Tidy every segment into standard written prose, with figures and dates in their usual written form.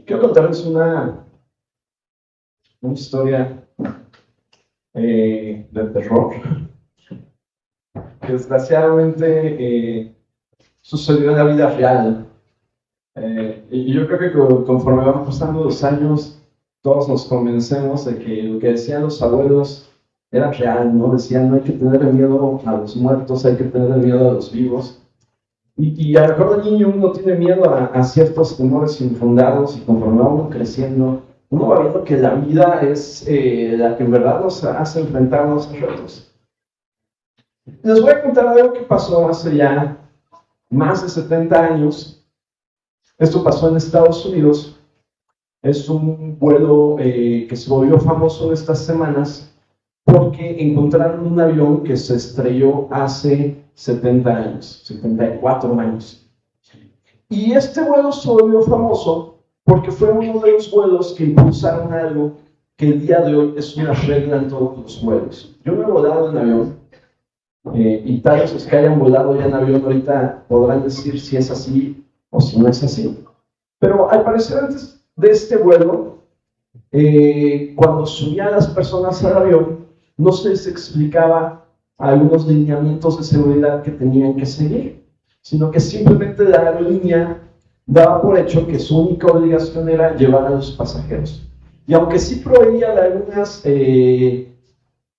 Quiero contarles una historia de terror que desgraciadamente sucedió en la vida real. Y yo creo que conforme van pasando los años, todos nos convencemos de que lo que decían los abuelos era real, ¿no? Decían, no hay que tener miedo a los muertos, hay que tener miedo a los vivos. Y a lo mejor de niño uno tiene miedo a ciertos temores infundados, y conforme va uno creciendo, uno va viendo que la vida es la que en verdad nos hace enfrentarnos a retos. Les voy a contar algo que pasó hace ya más de 70 años. Esto pasó en Estados Unidos. Es un vuelo que se volvió famoso en estas semanas porque encontraron un avión que se estrelló hace 70 años, 74 años. Y este vuelo se volvió famoso porque fue uno de los vuelos que impulsaron algo que el día de hoy es una regla en todos los vuelos. Yo no he volado en avión, y tal vez los que hayan volado ya en avión ahorita podrán decir si es así o si no es así. Pero al parecer antes de este vuelo, cuando subían las personas al avión, no se les explicaba algunos lineamientos de seguridad que tenían que seguir, sino que simplemente la aerolínea daba por hecho que su única obligación era llevar a los pasajeros. Y aunque sí proveía de algunas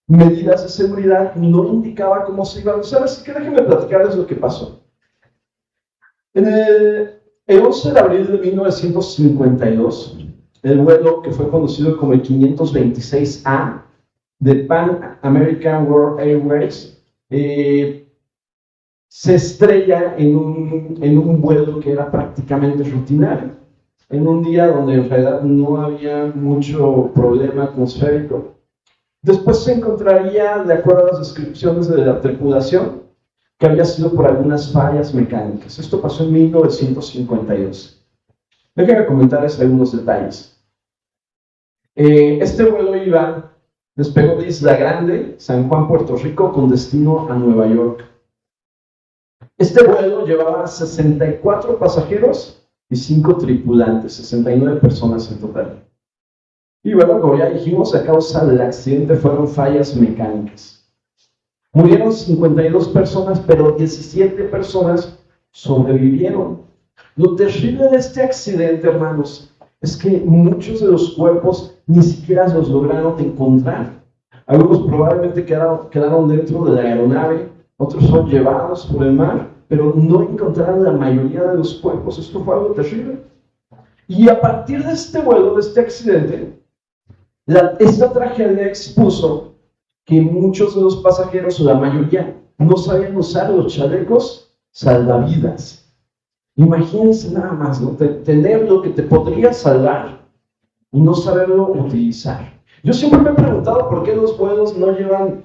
medidas de seguridad, no indicaba cómo se iba a usar. Así que déjenme platicarles lo que pasó. El 11 de abril de 1952, el vuelo que fue conocido como el 526A de Pan American World Airways se estrella en un vuelo que era prácticamente rutinario, en un día donde en realidad no había mucho problema atmosférico. Después se encontraría, de acuerdo a las descripciones de la tripulación, que había sido por algunas fallas mecánicas. Esto pasó en 1952. Déjenme comentarles algunos detalles. Este vuelo despegó de Isla Grande, San Juan, Puerto Rico, con destino a Nueva York. Este vuelo llevaba 64 pasajeros y 5 tripulantes, 69 personas en total. Y bueno, como ya dijimos, a causa del accidente fueron fallas mecánicas. Murieron 52 personas, pero 17 personas sobrevivieron. Lo terrible de este accidente, hermanos, es que muchos de los cuerpos ni siquiera los lograron encontrar. Algunos probablemente quedaron dentro de la aeronave, otros son llevados por el mar, pero no encontraron la mayoría de los cuerpos. Esto fue algo terrible. Y a partir de este vuelo, de este accidente, esta tragedia expuso que muchos de los pasajeros, o la mayoría, no sabían usar los chalecos salvavidas. Imagínense nada más, ¿no? Tener lo que te podría salvar y no saberlo utilizar. Yo siempre me he preguntado por qué los vuelos no llevan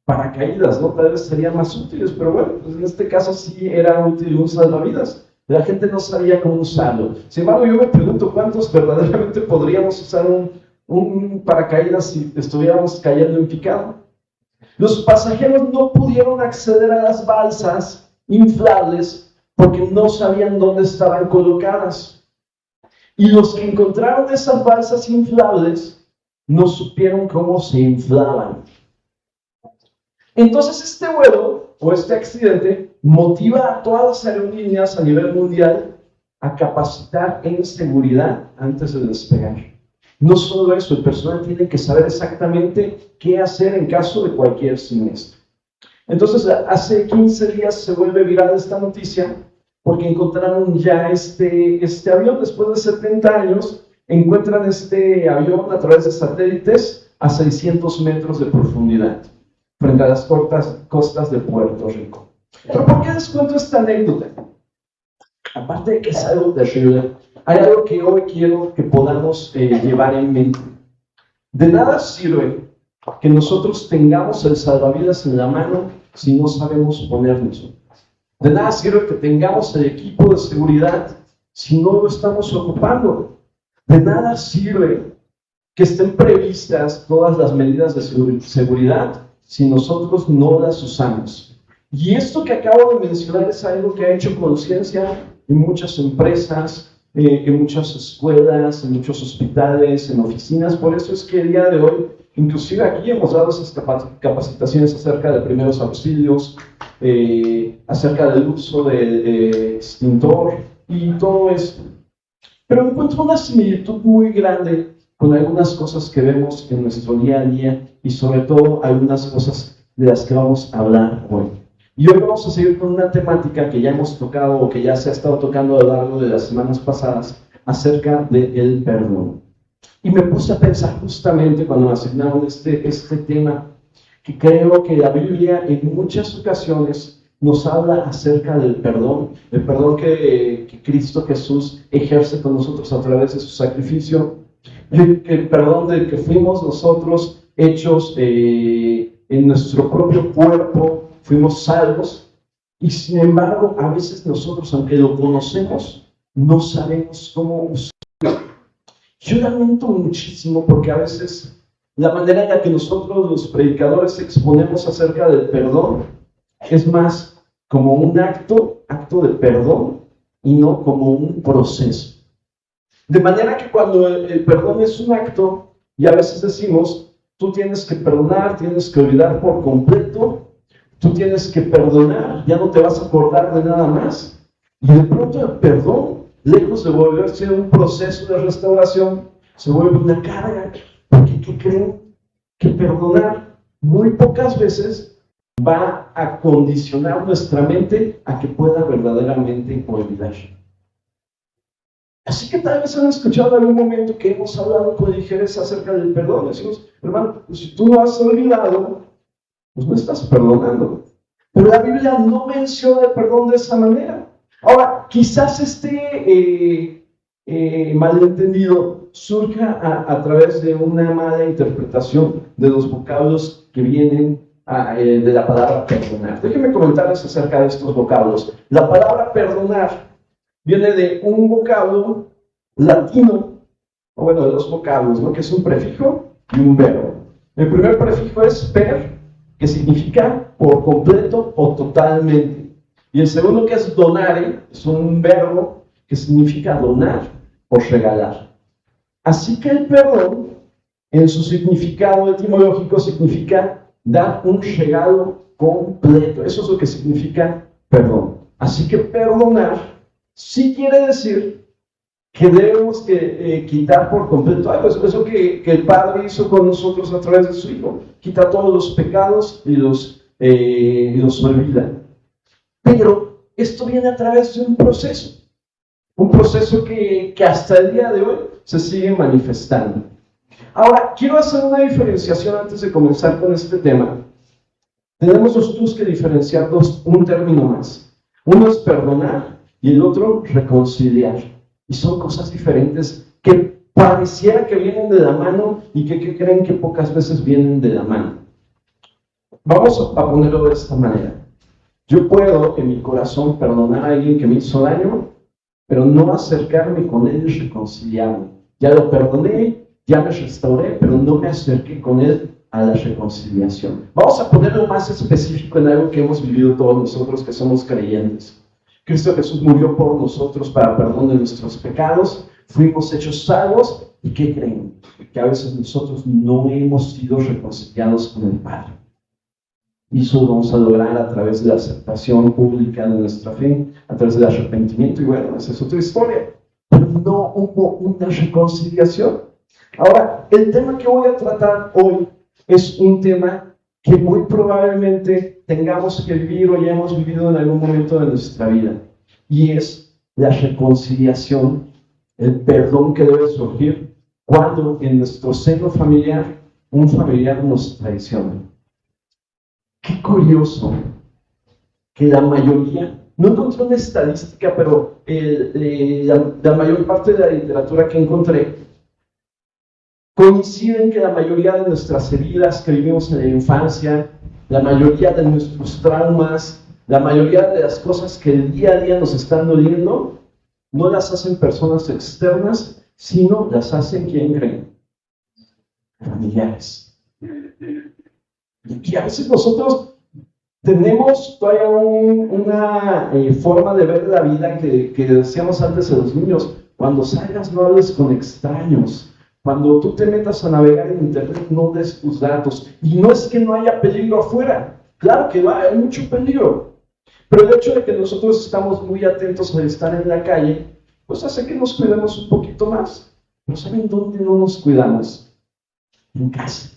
paracaídas, ¿no? Tal vez serían más útiles, pero bueno, pues en este caso sí era útil un salvavidas. La gente no sabía cómo usarlo. Sin embargo, yo me pregunto cuántos verdaderamente podríamos usar un paracaídas si estuviéramos cayendo en picado. Los pasajeros no pudieron acceder a las balsas inflables porque no sabían dónde estaban colocadas. Y los que encontraron esas balsas inflables no supieron cómo se inflaban. Entonces este vuelo, o este accidente, motiva a todas las aerolíneas a nivel mundial a capacitar en seguridad antes de despegar. No solo eso, el personal tiene que saber exactamente qué hacer en caso de cualquier siniestro. Entonces, hace 15 días se vuelve viral esta noticia porque encontraron ya este avión. Después de 70 años, encuentran este avión a través de satélites a 600 metros de profundidad, frente a las costas de Puerto Rico. ¿Pero por qué les cuento esta anécdota? Aparte de que es algo terrible, hay algo que hoy quiero que podamos llevar en mente. De nada sirve que nosotros tengamos el salvavidas en la mano si no sabemos ponernos. De nada sirve que tengamos el equipo de seguridad si no lo estamos ocupando. De nada sirve que estén previstas todas las medidas de seguridad si nosotros no las usamos. Y esto que acabo de mencionar es algo que ha hecho conciencia en muchas empresas, en muchas escuelas, en muchos hospitales, en oficinas. Por eso es que el día de hoy, inclusive aquí hemos dado esas capacitaciones acerca de primeros auxilios, acerca del uso de extintor y todo esto. Pero encuentro una similitud muy grande con algunas cosas que vemos en nuestro día a día y sobre todo algunas cosas de las que vamos a hablar hoy. Y hoy vamos a seguir con una temática que ya hemos tocado o que ya se ha estado tocando a lo largo de las semanas pasadas acerca del perdón. Y me puse a pensar justamente cuando me asignaron este tema, que creo que la Biblia en muchas ocasiones nos habla acerca del perdón que Cristo Jesús ejerce con nosotros a través de su sacrificio, el perdón del que fuimos nosotros hechos en nuestro propio cuerpo, fuimos salvos, y sin embargo a veces nosotros, aunque lo conocemos, no sabemos cómo usarlo. Yo lamento muchísimo porque a veces la manera en la que nosotros los predicadores exponemos acerca del perdón es más como un acto de perdón y no como un proceso. De manera que cuando el perdón es un acto, y a veces decimos, tú tienes que perdonar, tienes que olvidar por completo, tú tienes que perdonar, ya no te vas a acordar de nada más. Y de pronto el perdón, lejos de volverse un proceso de restauración, se vuelve una carga. Porque ¿qué creen? Que perdonar muy pocas veces va a condicionar nuestra mente a que pueda verdaderamente olvidar. Así que tal vez han escuchado en algún momento que hemos hablado con ligereza acerca del perdón. Decimos, hermano, pues si tú no has olvidado, pues no estás perdonando. Pero la Biblia no menciona el perdón de esa manera. Ahora, quizás este malentendido surja a través de una mala interpretación de los vocablos que vienen de la palabra perdonar. Déjenme comentarles acerca de estos vocablos. La palabra perdonar viene de un vocablo latino, o bueno, de dos vocablos, ¿no? Que es un prefijo y un verbo. El primer prefijo es per, que significa por completo o totalmente. Y el segundo, que es donare, es un verbo que significa donar o regalar. Así que el perdón, en su significado etimológico, significa dar un regalo completo. Eso es lo que significa perdón. Así que perdonar sí quiere decir que debemos quitar por completo algo. Es eso que el Padre hizo con nosotros a través de su Hijo. Quita todos los pecados y los olvida. Pero esto viene a través de un proceso que hasta el día de hoy se sigue manifestando. Ahora, quiero hacer una diferenciación antes de comenzar con este tema. Tenemos nosotros que diferenciar un término más. Uno es perdonar y el otro reconciliar. Y son cosas diferentes que pareciera que vienen de la mano y que creen que pocas veces vienen de la mano. Vamos a ponerlo de esta manera. Yo puedo en mi corazón perdonar a alguien que me hizo daño, pero no acercarme con él y reconciliarme. Ya lo perdoné, ya me restauré, pero no me acerqué con él a la reconciliación. Vamos a ponerlo más específico en algo que hemos vivido todos nosotros que somos creyentes. Cristo Jesús murió por nosotros para perdón de nuestros pecados, fuimos hechos salvos, ¿y qué creen? Que a veces nosotros no hemos sido reconciliados con el Padre. Y eso lo vamos a lograr a través de la aceptación pública de nuestra fe, a través del arrepentimiento, y bueno, esa es otra historia. Pero no hubo una reconciliación. Ahora, el tema que voy a tratar hoy es un tema que muy probablemente tengamos que vivir o ya hemos vivido en algún momento de nuestra vida. Y es la reconciliación, el perdón que debe surgir cuando en nuestro seno familiar un familiar nos traiciona. Qué curioso que la mayoría, no encontré una estadística, pero la mayor parte de la literatura que encontré coincide en que la mayoría de nuestras heridas que vivimos en la infancia, la mayoría de nuestros traumas, la mayoría de las cosas que el día a día nos están doliendo, no las hacen personas externas, sino las hacen, ¿quién creen? Familiares. Y a veces nosotros tenemos todavía una forma de ver la vida que decíamos antes de los niños. Cuando salgas, no hables con extraños. Cuando tú te metas a navegar en internet, no des tus datos. Y no es que no haya peligro afuera. Claro que hay mucho peligro. Pero el hecho de que nosotros estamos muy atentos a estar en la calle, pues hace que nos cuidemos un poquito más. Pero ¿saben dónde no nos cuidamos? En casa.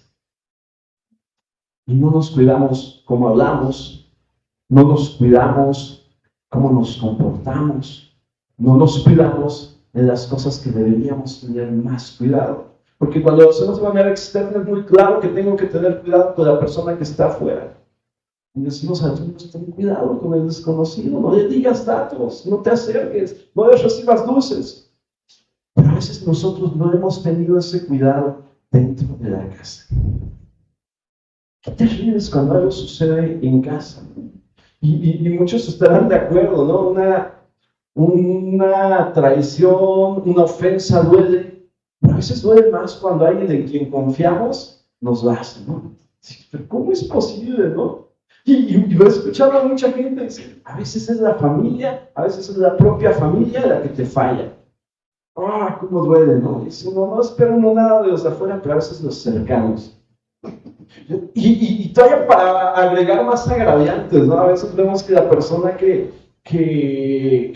Y no nos cuidamos cómo hablamos, no nos cuidamos cómo nos comportamos, no nos cuidamos en las cosas que deberíamos tener más cuidado. Porque cuando lo hacemos de manera externa es muy claro que tengo que tener cuidado con la persona que está afuera. Y decimos a todos, ten cuidado con el desconocido, no le digas datos, no te acerques, no les recibas dulces. Pero a veces nosotros no hemos tenido ese cuidado dentro de la casa. Qué terrible es cuando algo sucede en casa. Y muchos estarán de acuerdo, ¿no? Una traición, una ofensa duele, pero a veces duele más cuando alguien en quien confiamos nos lo hace, ¿no? Pero ¿cómo es posible, no? Y lo he escuchado a mucha gente decir, a veces es la familia, a veces es la propia familia la que te falla. ¡Ah, cómo duele, no! Dice, no espero nada de los de afuera, pero a veces los cercanos. Y todavía para agregar más agraviantes, ¿no? A veces vemos que la persona que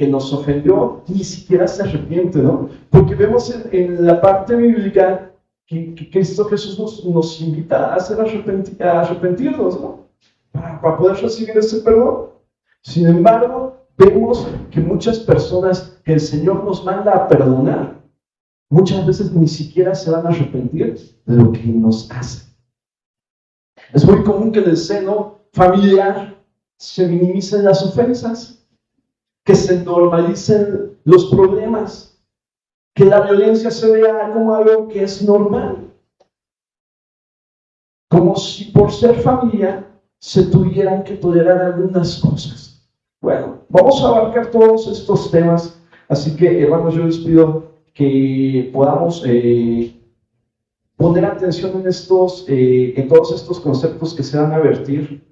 nos ofendió ni siquiera se arrepiente, ¿no? Porque vemos en la parte bíblica que Cristo Jesús nos invita a arrepentirnos, ¿no? Para poder recibir ese perdón. Sin embargo, vemos que muchas personas que el Señor nos manda a perdonar, muchas veces ni siquiera se van a arrepentir de lo que nos hacen. Es muy común que en el seno familiar se minimicen las ofensas, que se normalicen los problemas, que la violencia se vea como algo que es normal, como si por ser familia se tuvieran que tolerar algunas cosas. Bueno, vamos a abarcar todos estos temas, así que hermanos, yo les pido que podamos poner atención en todos estos conceptos que se van a vertir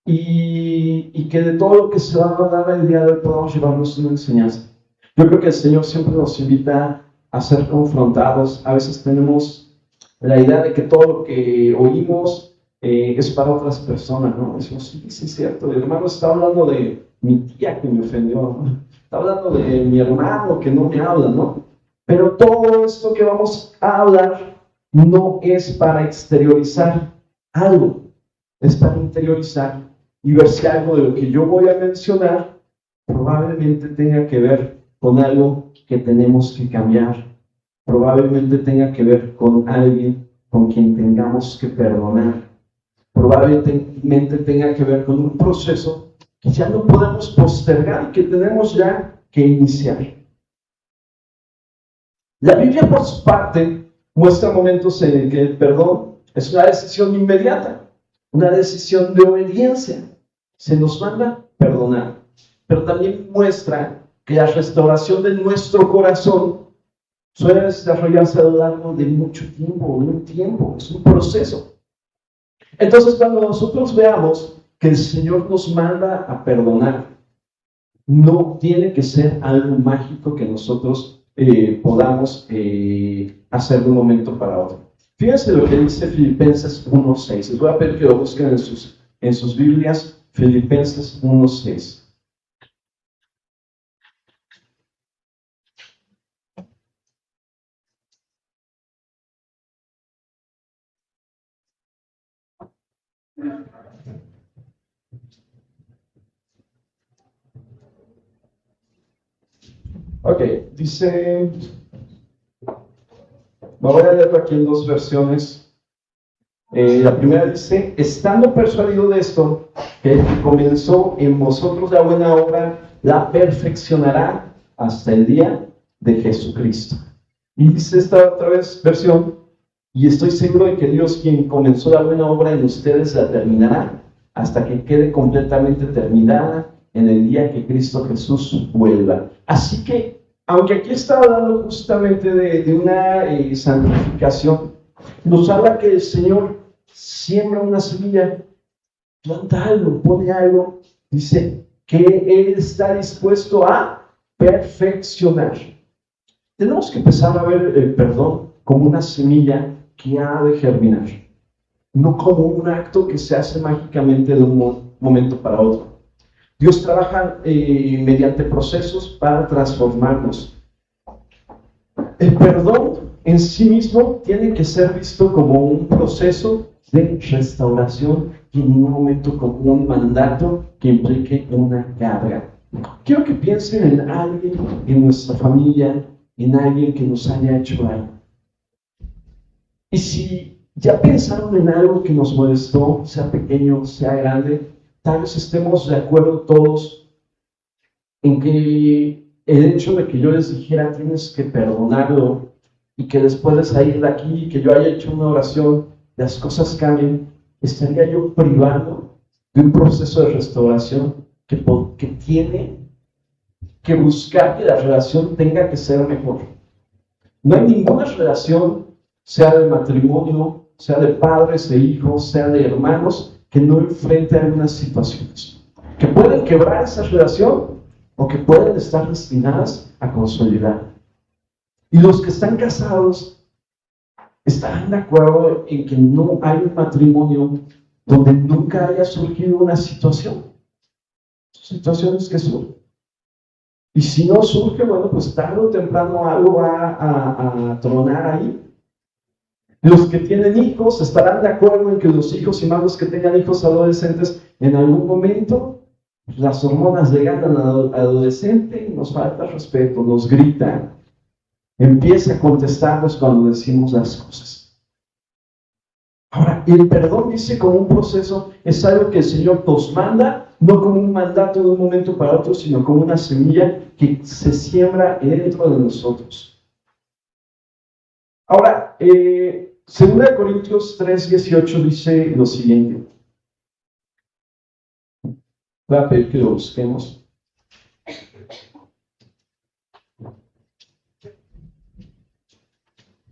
y que de todo lo que se va a hablar el día de hoy podamos llevarnos una enseñanza. Yo creo que el Señor siempre nos invita a ser confrontados. A veces tenemos la idea de que todo lo que oímos es para otras personas, ¿no? Decimos, sí, es cierto, el hermano está hablando de mi tía que me ofendió, ¿no? Está hablando de mi hermano que no me habla, ¿no? Pero todo esto que vamos a hablar no es para exteriorizar algo, es para interiorizar y ver si algo de lo que yo voy a mencionar probablemente tenga que ver con algo que tenemos que cambiar, probablemente tenga que ver con alguien con quien tengamos que perdonar, probablemente tenga que ver con un proceso que ya no podemos postergar y que tenemos ya que iniciar. La Biblia, por su parte, muestra momentos en el que el perdón es una decisión inmediata, una decisión de obediencia. Se nos manda perdonar, pero también muestra que la restauración de nuestro corazón suele desarrollarse a lo largo de mucho tiempo, es un proceso. Entonces, cuando nosotros veamos que el Señor nos manda a perdonar, no tiene que ser algo mágico que nosotros podamos hacer de un momento para otro. Fíjense lo que dice Filipenses 1:6. Les voy a pedir que lo busquen en sus Biblias. Filipenses 1:6. Ok, dice, me voy a leerlo aquí en dos versiones. La primera dice, estando persuadido de esto, que el que comenzó en vosotros la buena obra, la perfeccionará hasta el día de Jesucristo. Y dice esta otra vez versión, y estoy seguro de que Dios, quien comenzó la buena obra en ustedes, la terminará hasta que quede completamente terminada en el día que Cristo Jesús vuelva. Así que, aunque aquí está hablando justamente de una santificación, nos habla que el Señor siembra una semilla, planta algo, pone algo, dice que Él está dispuesto a perfeccionar. Tenemos que empezar a ver el perdón como una semilla que ha de germinar, no como un acto que se hace mágicamente de un momento para otro. Dios trabaja mediante procesos para transformarnos. El perdón en sí mismo tiene que ser visto como un proceso de restauración y en un momento como un mandato que implique una carga. Quiero que piensen en alguien en nuestra familia, en alguien que nos haya hecho daño. Y si ya pensaron en algo que nos molestó, sea pequeño, sea grande, tal vez estemos de acuerdo todos en que el hecho de que yo les dijera tienes que perdonarlo y que después de salir de aquí, que yo haya hecho una oración, las cosas cambien, estaría yo privando de un proceso de restauración que tiene que buscar que la relación tenga que ser mejor. No hay ninguna relación, sea de matrimonio, sea de padres e hijos, sea de hermanos, que no enfrente algunas situaciones que pueden quebrar esa relación o que pueden estar destinadas a consolidar. Y los que están casados estarán de acuerdo en que no hay un matrimonio donde nunca haya surgido una situación. Situaciones que surgen. Y si no surge, bueno, pues tarde o temprano algo va a tronar ahí. Los que tienen hijos estarán de acuerdo en que los hijos y más los que tengan hijos adolescentes, en algún momento las hormonas llegan al adolescente y nos falta respeto, nos grita, empieza a contestarnos cuando decimos las cosas. Ahora, el perdón, dice, como un proceso, es algo que el Señor nos manda, no como un mandato de un momento para otro, sino como una semilla que se siembra dentro de nosotros. Ahora, 2 Corintios 3:18 dice lo siguiente. Voy a pedir que lo busquemos.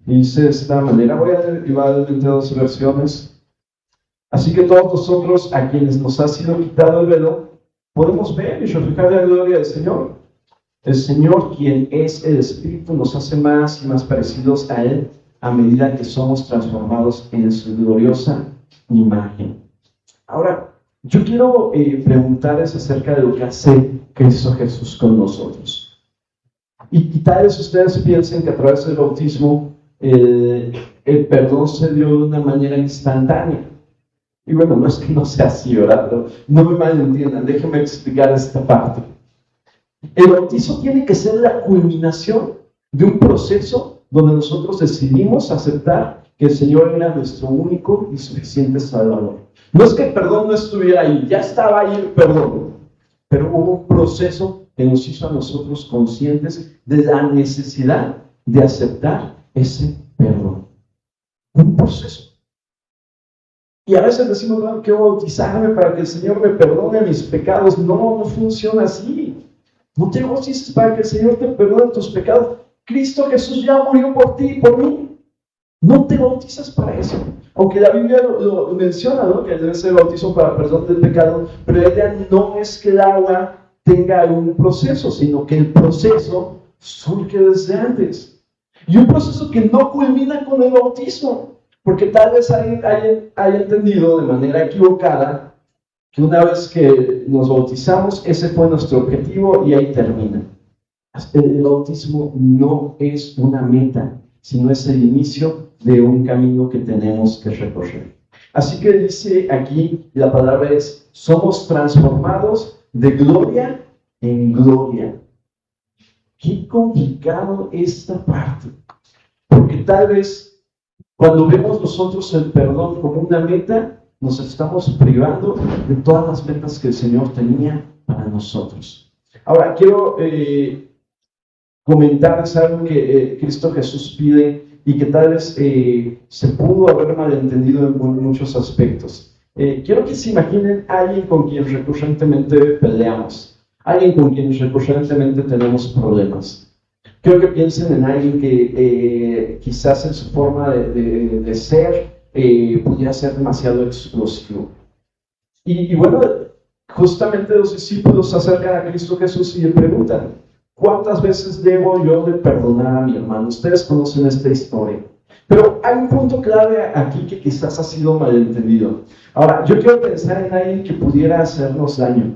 Dice de esta manera, voy a derivar entre dos versiones. Así que todos nosotros, a quienes nos ha sido quitado el velo, podemos ver y reflejar la gloria del Señor. El Señor, quien es el Espíritu, nos hace más y más parecidos a Él a medida que somos transformados en su gloriosa imagen. Ahora, yo quiero preguntarles acerca de lo que hace Cristo Jesús con nosotros. Y tal vez ustedes piensen que a través del bautismo el perdón se dio de una manera instantánea. Y bueno, no es que no sea así, ¿verdad? Pero no me malentiendan, déjenme explicar esta parte. El bautismo tiene que ser la culminación de un proceso donde nosotros decidimos aceptar que el Señor era nuestro único y suficiente Salvador. No es que el perdón no estuviera ahí, ya estaba ahí el perdón, pero hubo un proceso que nos hizo a nosotros conscientes de la necesidad de aceptar ese perdón. Un proceso. Y a veces decimos, bueno, quiero bautizarme para que el Señor me perdone mis pecados. No, no funciona así. No te bautices para que el Señor te perdone tus pecados. Cristo Jesús ya murió por ti y por mí. No te bautizas para eso. Aunque la Biblia lo menciona, ¿no? Que debe ser bautismo para perdón del pecado, pero la idea no es que el agua tenga un proceso, sino que el proceso surge desde antes. Y un proceso que no culmina con el bautismo, porque tal vez haya entendido de manera equivocada que una vez que nos bautizamos, ese fue nuestro objetivo y ahí termina. El bautismo no es una meta, sino es el inicio de un camino que tenemos que recorrer. Así que dice aquí, la palabra es, somos transformados de gloria en gloria. Qué complicado esta parte, porque tal vez cuando vemos nosotros el perdón como una meta, nos estamos privando de todas las metas que el Señor tenía para nosotros. Ahora, quiero comentarles algo que Cristo Jesús pide y que tal vez se pudo haber malentendido en muchos aspectos. Quiero que se imaginen a alguien con quien recurrentemente peleamos, alguien con quien recurrentemente tenemos problemas. Quiero que piensen en alguien que quizás en su forma de ser pudiera ser demasiado explosivo. Y bueno, justamente los discípulos se acercan a Cristo Jesús y le preguntan, ¿Cuántas veces debo yo de perdonar a mi hermano? Ustedes conocen esta historia. Pero hay un punto clave aquí que quizás ha sido malentendido. Ahora, yo quiero pensar en alguien que pudiera hacernos daño.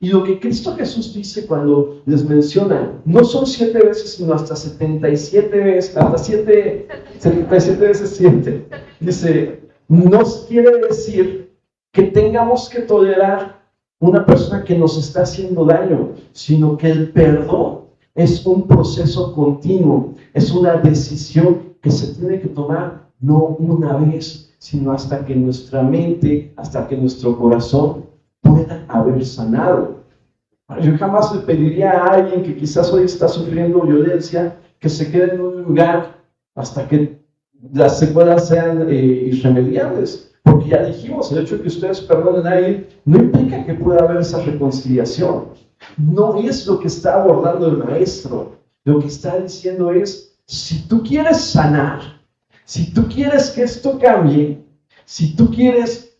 Y lo que Cristo Jesús dice cuando les menciona, no son 7 veces, sino hasta 77 veces, hasta 77 veces 7. Dice, no quiere decir que tengamos que tolerar una persona que nos está haciendo daño, sino que el perdón es un proceso continuo, es una decisión que se tiene que tomar no una vez, sino hasta que nuestra mente, hasta que nuestro corazón pueda haber sanado. Yo jamás le pediría a alguien que quizás hoy está sufriendo violencia que se quede en un lugar hasta que las secuelas sean irremediables. Porque ya dijimos, el hecho de que ustedes perdonen a alguien no implica que pueda haber esa reconciliación. No es lo que está abordando el maestro. Lo que está diciendo es, si tú quieres sanar, si tú quieres que esto cambie, si tú quieres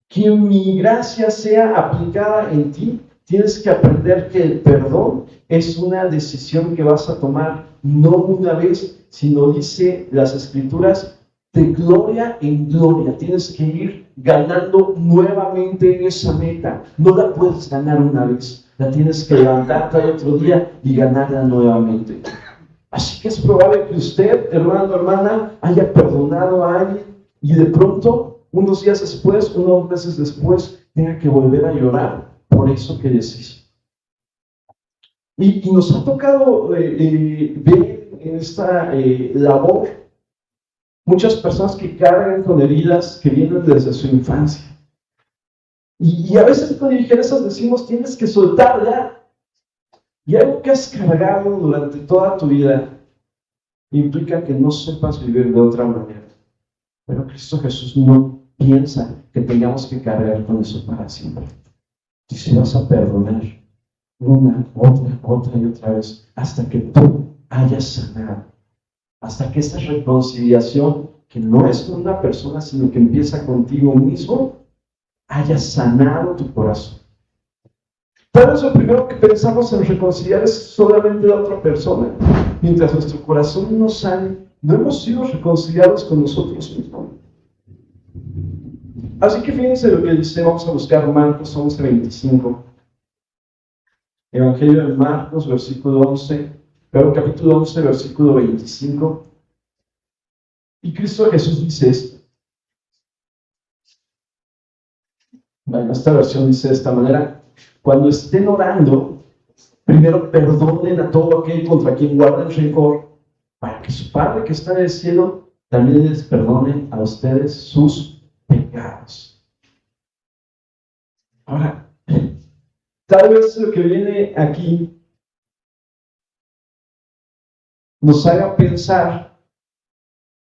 que mi gracia sea aplicada en ti, tienes que aprender que el perdón es una decisión que vas a tomar no una vez, sino, dice las Escrituras, de gloria en gloria. Tienes que ir ganando nuevamente esa meta. No la puedes ganar una vez, la tienes que levantarte al otro día y ganarla nuevamente. Así que es probable que usted, hermano, hermana, haya perdonado a alguien y de pronto, unos días después, unos meses después, tenga que volver a llorar por eso que decís. Y nos ha tocado ver en esta labor muchas personas que cargan con heridas que vienen desde su infancia. Y a veces con ligerezas decimos, tienes que soltar ya. Y algo que has cargado durante toda tu vida implica que no sepas vivir de otra manera. Pero Cristo Jesús no piensa que tengamos que cargar con eso para siempre. Dice, vas a perdonar una, otra y otra vez hasta que tú hayas sanado. Hasta que esa reconciliación, que no es con una persona, sino que empieza contigo mismo, haya sanado tu corazón. Tal vez lo primero que pensamos en reconciliar es solamente la otra persona. Mientras nuestro corazón no sane, no hemos sido reconciliados con nosotros mismos. Así que fíjense lo que dice, vamos a buscar Marcos 11:25. Evangelio de Marcos, capítulo 11, versículo 25. Y Cristo Jesús dice esto. Bueno, esta versión dice de esta manera: cuando estén orando, primero perdonen a todo aquel contra quien guarden rencor, para que su Padre que está en el cielo también les perdone a ustedes sus pecados. Ahora, tal vez lo que viene aquí nos haga pensar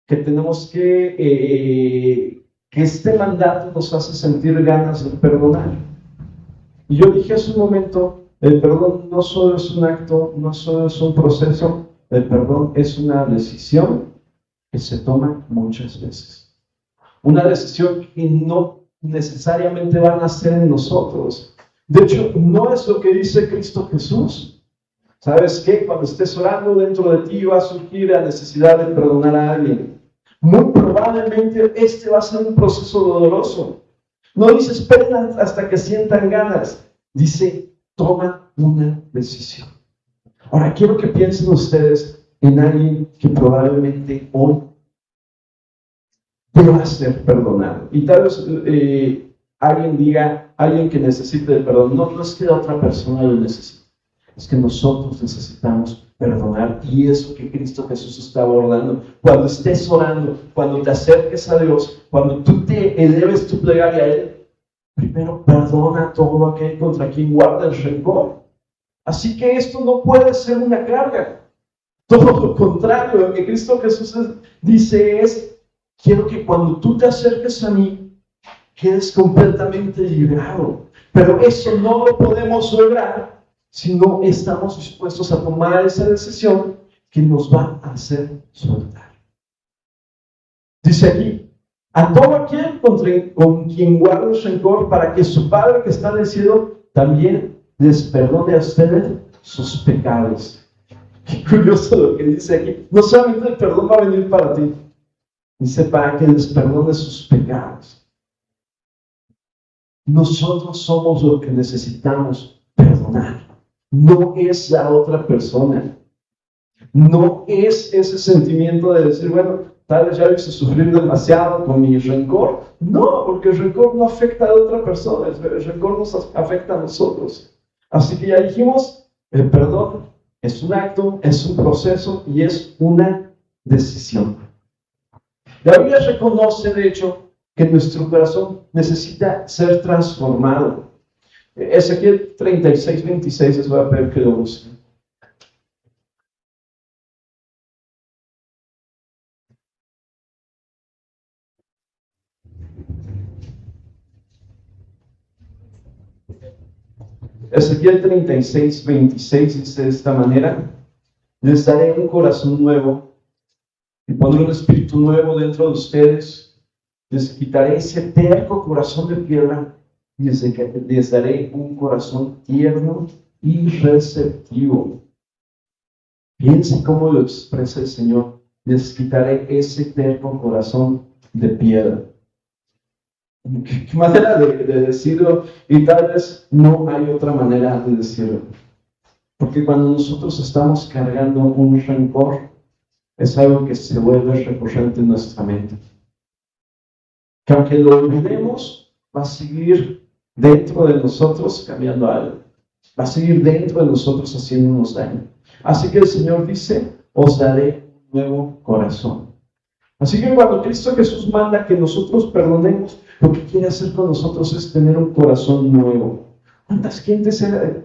que tenemos que este mandato nos hace sentir ganas de perdonar. Y yo dije hace un momento, el perdón no solo es un acto, no solo es un proceso, el perdón es una decisión que se toma muchas veces. Una decisión que no necesariamente va a nacer en nosotros. De hecho, no es lo que dice Cristo Jesús. ¿Sabes qué? Cuando estés orando, dentro de ti va a surgir la necesidad de perdonar a alguien. Muy probablemente este va a ser un proceso doloroso. No dice esperen hasta que sientan ganas. Dice, toma una decisión. Ahora, quiero que piensen ustedes en alguien que probablemente hoy deba ser perdonado. Y tal vez alguien diga, alguien que necesite el perdón. No es que la otra persona lo necesite. Es que nosotros necesitamos perdonar, y eso que Cristo Jesús está abordando. Cuando estés orando, cuando te acerques a Dios, cuando tú te eleves tu plegaria a Él, primero perdona a todo aquel contra quien guarda el rencor. Así que esto no puede ser una carga. Todo lo contrario, lo que Cristo Jesús dice es: quiero que cuando tú te acerques a mí, quedes completamente liberado. Pero eso no lo podemos lograr si no estamos dispuestos a tomar esa decisión que nos va a hacer soltar. Dice aquí: a todo aquel con quien guarda el rencor, para que su Padre que está en el cielo también les perdone a ustedes sus pecados. Qué curioso lo que dice aquí. No solamente el perdón va a venir para ti, dice para que les perdone sus pecados. Nosotros somos lo que necesitamos perdonar. No es la otra persona. No es ese sentimiento de decir, bueno, tal vez ya hice sufrir demasiado con mi rencor. No, porque el rencor no afecta a otra persona, el rencor nos afecta a nosotros. Así que ya dijimos, el perdón es un acto, es un proceso y es una decisión. La Biblia reconoce, de hecho, que nuestro corazón necesita ser transformado. Ezequiel 36:26 les voy a pedir que lo busquen. Ezequiel 36:26 dice de esta manera: les daré un corazón nuevo y pondré un espíritu nuevo dentro de ustedes. Les quitaré ese terco corazón de piedra y les daré un corazón tierno y receptivo. Piensen cómo lo expresa el Señor. Les quitaré ese terco corazón de piedra. ¿Qué manera de decirlo? Y tal vez no hay otra manera de decirlo. Porque cuando nosotros estamos cargando un rencor, es algo que se vuelve recurrente en nuestra mente. Que aunque lo olvidemos, va a seguir dentro de nosotros cambiando algo. Va a seguir dentro de nosotros haciéndonos daño. Así que el Señor dice, os daré un nuevo corazón. Así que cuando Cristo Jesús manda que nosotros perdonemos, lo que quiere hacer con nosotros es tener un corazón nuevo. ¿Cuánta gente se ha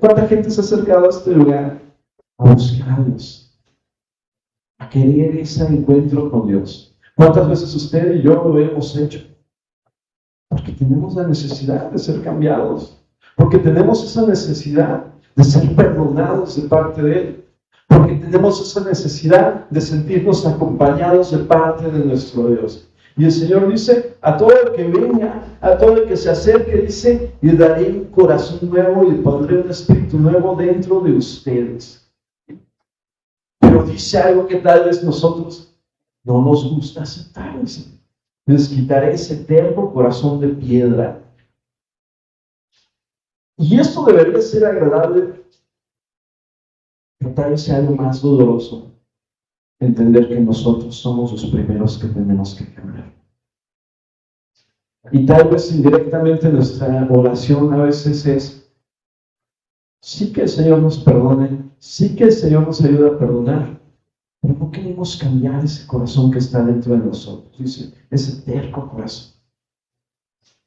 acercado a este lugar a buscar a Dios? A querer ese encuentro con Dios. ¿Cuántas veces usted y yo lo hemos hecho? Porque tenemos la necesidad de ser cambiados. Porque tenemos esa necesidad de ser perdonados de parte de Él. Porque tenemos esa necesidad de sentirnos acompañados de parte de nuestro Dios. Y el Señor dice, a todo el que venga, a todo el que se acerque, dice, le daré un corazón nuevo y le pondré un espíritu nuevo dentro de ustedes. Pero dice algo que tal vez nosotros no nos gusta aceptar. Dice, les quitaré ese terco corazón de piedra. Y esto debería ser agradable, pero tal vez sea algo más doloroso. Entender que nosotros somos los primeros que tenemos que cambiar. Y tal vez indirectamente nuestra oración a veces es, sí que el Señor nos perdone, sí que el Señor nos ayude a perdonar, pero no queremos cambiar ese corazón que está dentro de nosotros, dice, ese terco corazón.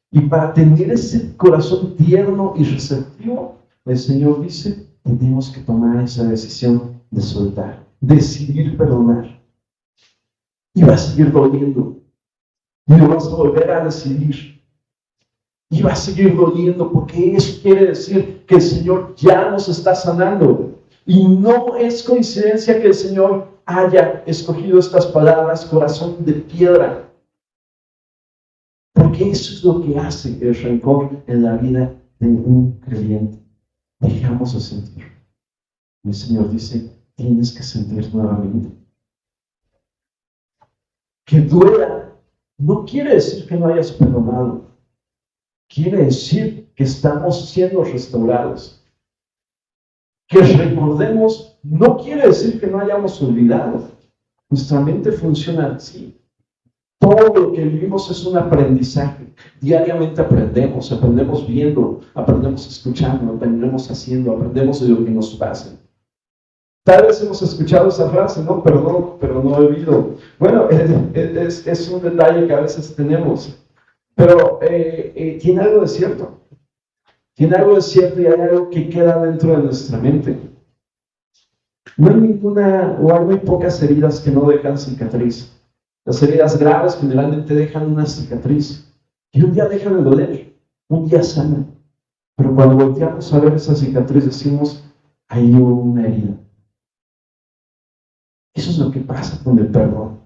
Y para tener ese corazón tierno y receptivo, el Señor dice, tenemos que tomar esa decisión de soltar. Decidir perdonar. Y va a seguir doliendo. Y lo vas a volver a decidir. Y va a seguir doliendo porque eso quiere decir que el Señor ya nos está sanando. Y no es coincidencia que el Señor haya escogido estas palabras, corazón de piedra. Porque eso es lo que hace el rencor en la vida de un creyente. Dejamos de sentir. El Señor dice, tienes que sentir nuevamente. Que duela no quiere decir que no hayas perdonado. Quiere decir que estamos siendo restaurados. Que recordemos no quiere decir que no hayamos olvidado. Nuestra mente funciona así. Todo lo que vivimos es un aprendizaje. Diariamente aprendemos viendo, aprendemos escuchando, aprendemos haciendo, aprendemos de lo que nos pasa. Tal vez hemos escuchado esa frase, no, perdón, pero no olvido. Bueno, es un detalle que a veces tenemos, pero tiene algo de cierto. Tiene algo de cierto y hay algo que queda dentro de nuestra mente. No hay ninguna, o hay muy pocas heridas que no dejan cicatriz. Las heridas graves generalmente dejan una cicatriz y un día dejan de doler, un día sanan. Pero cuando volteamos a ver esa cicatriz decimos, ahí hubo una herida. Eso es lo que pasa con el perdón.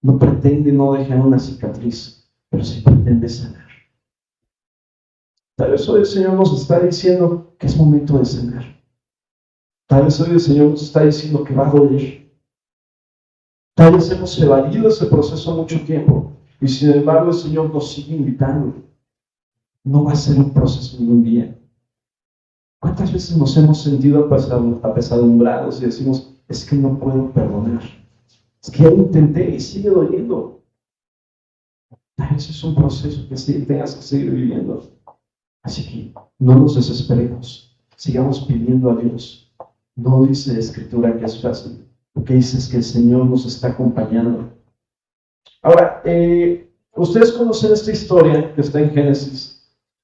No pretende no dejar una cicatriz, pero sí pretende sanar. Tal vez hoy el Señor nos está diciendo que es momento de sanar. Tal vez hoy el Señor nos está diciendo que va a doler. Tal vez hemos evadido ese proceso mucho tiempo y sin embargo el Señor nos sigue invitando. No va a ser un proceso de un día. ¿Cuántas veces nos hemos sentido apesadumbrados y decimos, es que no puedo perdonar? Es que ya lo intenté y sigue doliendo. Tal vez es un proceso que sí tengas que seguir viviendo. Así que no nos desesperemos. Sigamos pidiendo a Dios. No dice la Escritura que es fácil. Lo que dice es que el Señor nos está acompañando. Ahora, ustedes conocen esta historia que está en Génesis.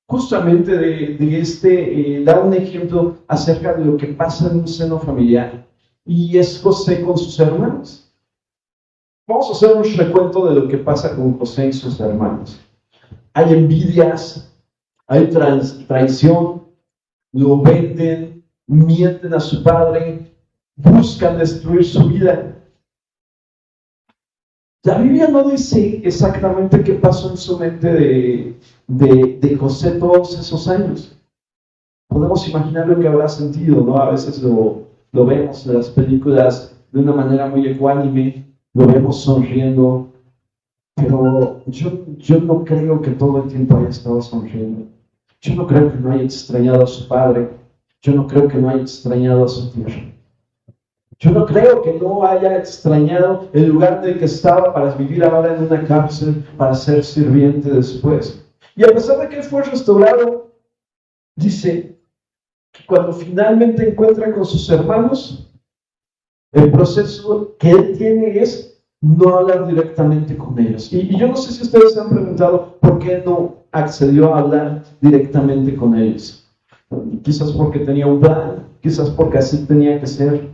Justamente da un ejemplo acerca de lo que pasa en un seno familiar, y es José con sus hermanos. Vamos a hacer un recuento de lo que pasa con José y sus hermanos. Hay envidias, hay traición, lo venden, mienten a su padre, buscan destruir su vida. La Biblia no dice exactamente qué pasó en su mente de José todos esos años. Podemos imaginar lo que habrá sentido, ¿no? A veces lo vemos en las películas de una manera muy ecuánime, lo vemos sonriendo, pero yo no creo que todo el tiempo haya estado sonriendo. Yo no creo que no haya extrañado a su padre, yo no creo que no haya extrañado a su tierra. Yo no creo que no haya extrañado el lugar en el que estaba para vivir ahora en una cárcel, para ser sirviente después. Y a pesar de que él fue restaurado, dice que cuando finalmente encuentra con sus hermanos, el proceso que él tiene es no hablar directamente con ellos. Y yo no sé si ustedes se han preguntado por qué no accedió a hablar directamente con ellos. Quizás porque tenía un plan, quizás porque así tenía que ser.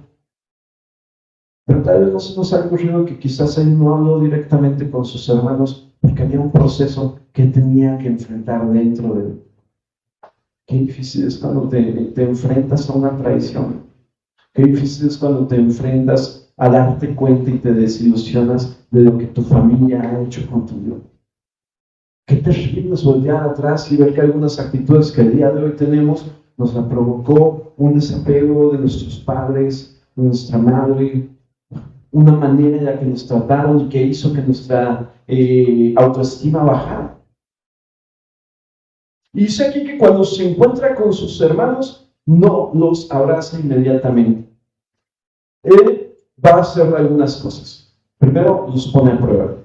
Pero tal vez no se nos ha ocurrido que quizás él no habló directamente con sus hermanos porque había un proceso que tenía que enfrentar dentro de él. Qué difícil es cuando te enfrentas a una traición. Qué difícil es cuando te enfrentas a darte cuenta y te desilusionas de lo que tu familia ha hecho contigo. Qué terrible es voltear atrás y ver que algunas actitudes que el día de hoy tenemos nos la provocó un desapego de nuestros padres, de nuestra madre, una manera en la que nos trataron y que hizo que nuestra autoestima bajara. Y dice aquí que cuando se encuentra con sus hermanos, no los abraza inmediatamente. Él va a hacer algunas cosas. Primero, los pone a prueba.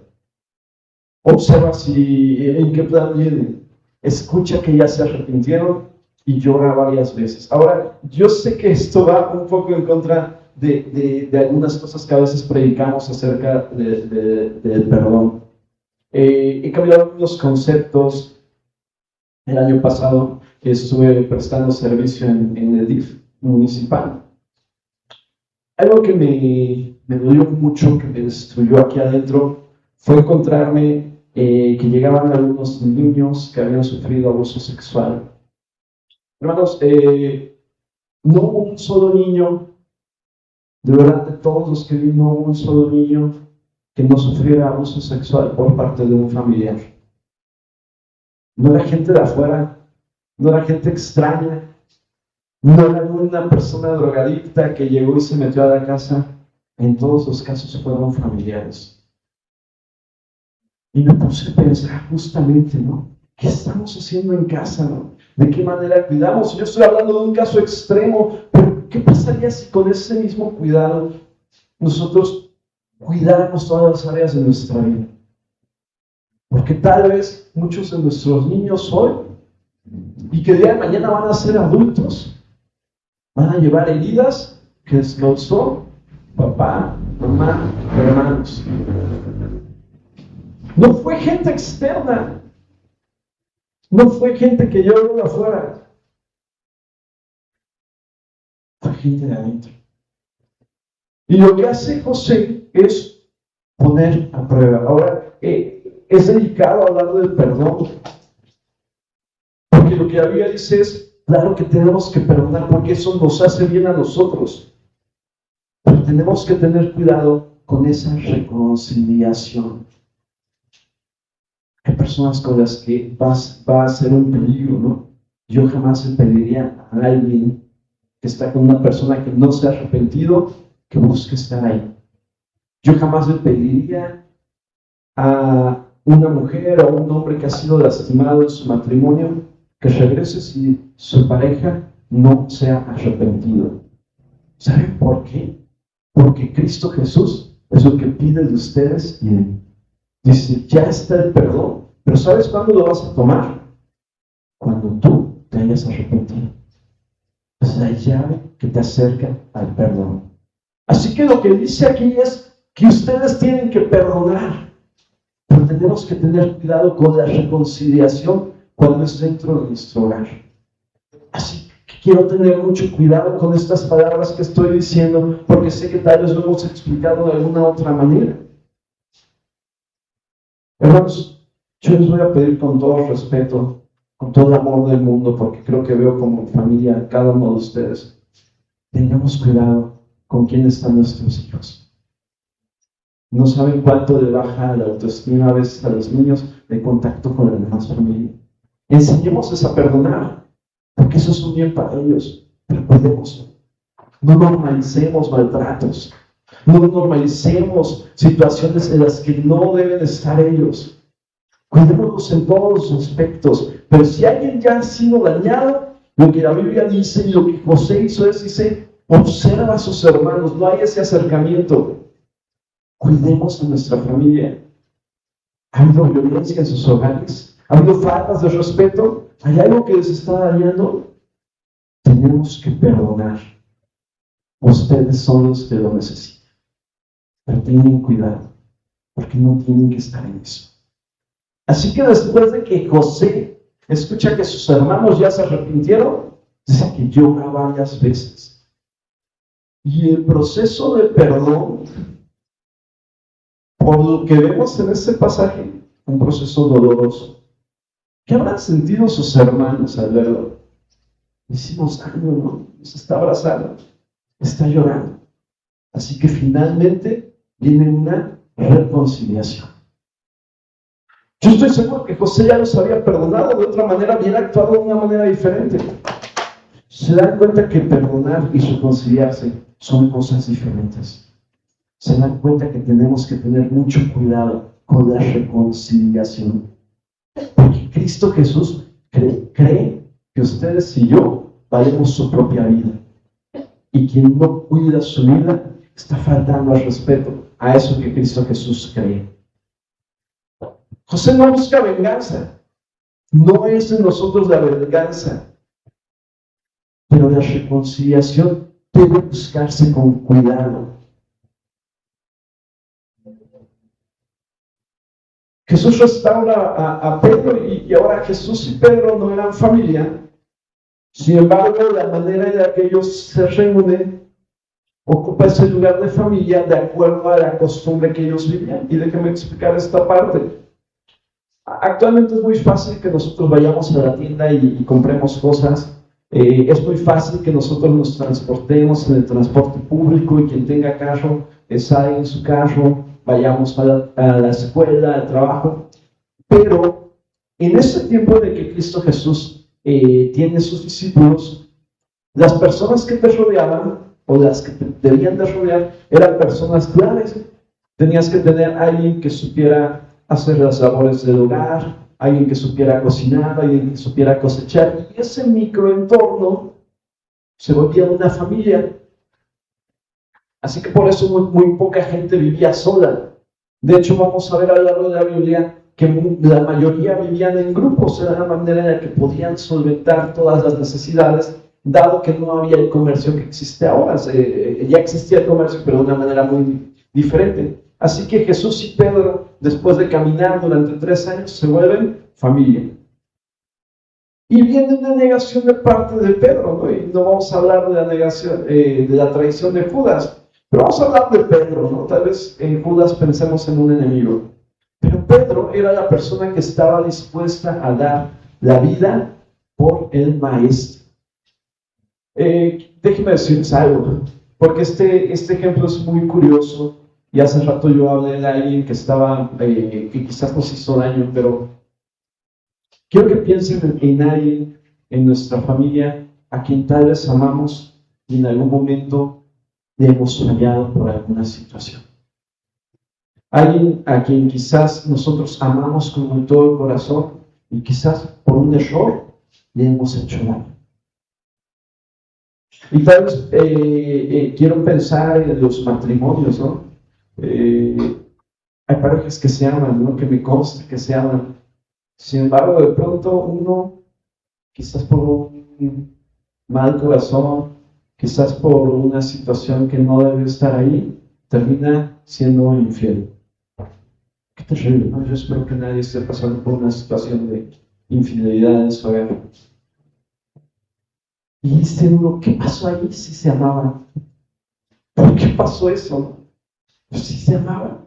Observa en qué plan vienen. Escucha que ya se arrepintieron y llora varias veces. Ahora, yo sé que esto va un poco en contra de algunas cosas que a veces predicamos acerca del perdón. He cambiado algunos conceptos. El año pasado estuve prestando servicio en el DIF municipal. Algo que me dolió mucho, que me destruyó aquí adentro, fue encontrarme que llegaban algunos niños que habían sufrido abuso sexual. Hermanos, no hubo un solo niño, de verdad, de todos los que vi, no hubo un solo niño que no sufriera abuso sexual por parte de un familiar. No era gente de afuera, no era gente extraña, no era una persona drogadicta que llegó y se metió a la casa. En todos los casos fueron familiares. Y me puse a pensar justamente, ¿no? ¿Qué estamos haciendo en casa, no? ¿De qué manera cuidamos? Yo estoy hablando de un caso extremo, pero ¿qué pasaría si con ese mismo cuidado nosotros cuidáramos todas las áreas de nuestra vida? Porque tal vez muchos de nuestros niños hoy, y que el día de mañana van a ser adultos, van a llevar heridas que les causó papá, mamá, hermanos. No fue gente externa, no fue gente que yo veo de afuera, fue gente de adentro. Y lo que hace José es poner a prueba. Ahora, es delicado hablar del perdón, porque lo que la Biblia dice es, claro que tenemos que perdonar porque eso nos hace bien a nosotros, pero tenemos que tener cuidado con esa reconciliación. Hay personas con las que va a ser un peligro, ¿no? Yo jamás le pediría a alguien que está con una persona que no se ha arrepentido, que busque estar ahí. Yo jamás le pediría a una mujer o a un hombre que ha sido lastimado en su matrimonio que regrese si su pareja no se ha arrepentido. ¿Saben por qué? Porque Cristo Jesús es lo que pide de ustedes y de mí. Dice, ya está el perdón, pero ¿sabes cuándo lo vas a tomar? Cuando tú te hayas arrepentido. Es la llave que te acerca al perdón. Así que lo que dice aquí es que ustedes tienen que perdonar, pero tenemos que tener cuidado con la reconciliación cuando es dentro de nuestro hogar. Así que quiero tener mucho cuidado con estas palabras que estoy diciendo, porque sé que tal vez lo hemos explicado de alguna otra manera. Hermanos, yo les voy a pedir con todo respeto, con todo el amor del mundo, porque creo que veo como familia a cada uno de ustedes. Tengamos cuidado con quién están nuestros hijos. No saben cuánto le baja la autoestima a veces a los niños de contacto con la demás familia. Enseñémosles a perdonar, porque eso es un bien para ellos, pero cuidémoslo. No normalicemos maltratos, no normalicemos situaciones en las que no deben estar ellos. Cuidémoslos en todos los aspectos, pero si alguien ya ha sido dañado, lo que la Biblia dice y lo que José hizo es, dice, observa a sus hermanos, no hay ese acercamiento. Cuidemos a nuestra familia. ¿Ha habido violencia en sus hogares? ¿Ha habido faltas de respeto? ¿Hay algo que les está dañando? Tenemos que perdonar. Ustedes son los que lo necesitan. Pero tengan cuidado, porque no tienen que estar en eso. Así que después de que José escucha que sus hermanos ya se arrepintieron, dice que llora varias veces. Y el proceso de perdón, por lo que vemos en este pasaje, un proceso doloroso. ¿Qué habrán sentido sus hermanos al verlo? Hicimos daño, ¿no? Nos está abrazando, está llorando. Así que finalmente viene una reconciliación. Yo estoy seguro que José ya los había perdonado de otra manera, había actuado de una manera diferente. Se dan cuenta que perdonar y reconciliarse son cosas diferentes. Se dan cuenta que tenemos que tener mucho cuidado con la reconciliación. Porque Cristo Jesús cree que ustedes y yo valemos su propia vida. Y quien no cuida su vida está faltando al respeto a eso que Cristo Jesús cree. José no busca venganza. No es en nosotros la venganza. Pero la reconciliación debe buscarse con cuidado. Jesús restaura a Pedro y ahora Jesús y Pedro no eran familia. Sin embargo, la manera en la que ellos se reúnen ocupa ese lugar de familia de acuerdo a la costumbre que ellos vivían. Y déjenme explicar esta parte. Actualmente es muy fácil que nosotros vayamos a la tienda y compremos cosas. Es muy fácil que nosotros nos transportemos en el transporte público y quien tenga carro salga en su carro, vayamos a la escuela, al trabajo. Pero en ese tiempo de que Cristo Jesús tiene sus discípulos, las personas que te rodeaban o las que te debían de rodear eran personas claves. Tenías que tener a alguien que supiera hacer las labores del hogar, alguien que supiera cocinar, alguien que supiera cosechar, y ese microentorno se volvía una familia. Así que por eso muy poca gente vivía sola. De hecho, vamos a ver a lo largo de la Biblia que la mayoría vivían en grupos, era la manera en la que podían solventar todas las necesidades, dado que no había el comercio que existe ahora. Ya existía el comercio, pero de una manera muy diferente. Así que Jesús y Pedro, después de caminar durante 3 años, se vuelven familia. Y viene una negación de parte de Pedro, ¿no? Y no vamos a hablar de la negación, de la traición de Judas, pero vamos a hablar de Pedro, ¿no? Tal vez en Judas pensemos en un enemigo. Pero Pedro era la persona que estaba dispuesta a dar la vida por el maestro. Déjenme decirles algo, porque este ejemplo es muy curioso. Y hace rato yo hablé de alguien que estaba, que quizás nos hizo daño, pero quiero que piensen en alguien en nuestra familia a quien tal vez amamos, y en algún momento hemos fallado por alguna situación. Alguien a quien quizás nosotros amamos con todo el corazón y quizás por un error le hemos hecho daño. Y tal vez quiero pensar en los matrimonios, ¿no? Hay parejas que se aman, ¿no? Que me consta que se aman. Sin embargo, de pronto uno, quizás por un mal corazón, quizás por una situación que no debe estar ahí, termina siendo infiel. Qué terrible, ¿no? Yo espero que nadie esté pasando por una situación de infidelidad en su hogar. Y dice uno, ¿qué pasó ahí si se amaban? ¿Por qué pasó eso? Pues si se amaban.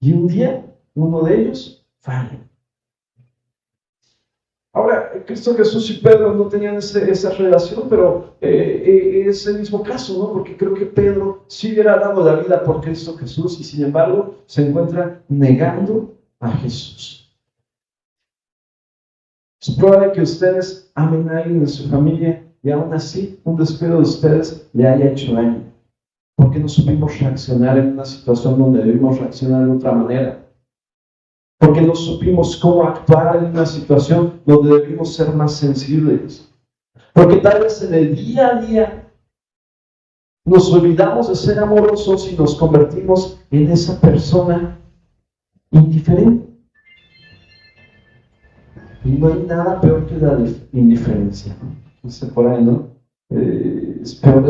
Y un día, uno de ellos falla. Ahora, Cristo Jesús y Pedro no tenían esa relación, pero es el mismo caso, ¿no? Porque creo que Pedro sí hubiera dado la vida por Cristo Jesús y sin embargo se encuentra negando a Jesús. Es probable que ustedes amen a alguien en su familia y aún así un descuido de ustedes le haya hecho daño. Porque no supimos reaccionar en una situación donde debimos reaccionar de otra manera. Porque no supimos cómo actuar en una situación donde debimos ser más sensibles. Porque tal vez en el día a día nos olvidamos de ser amorosos y nos convertimos en esa persona indiferente. Y no hay nada peor que la indiferencia, ¿no? Dice por ahí, ¿no? Es peor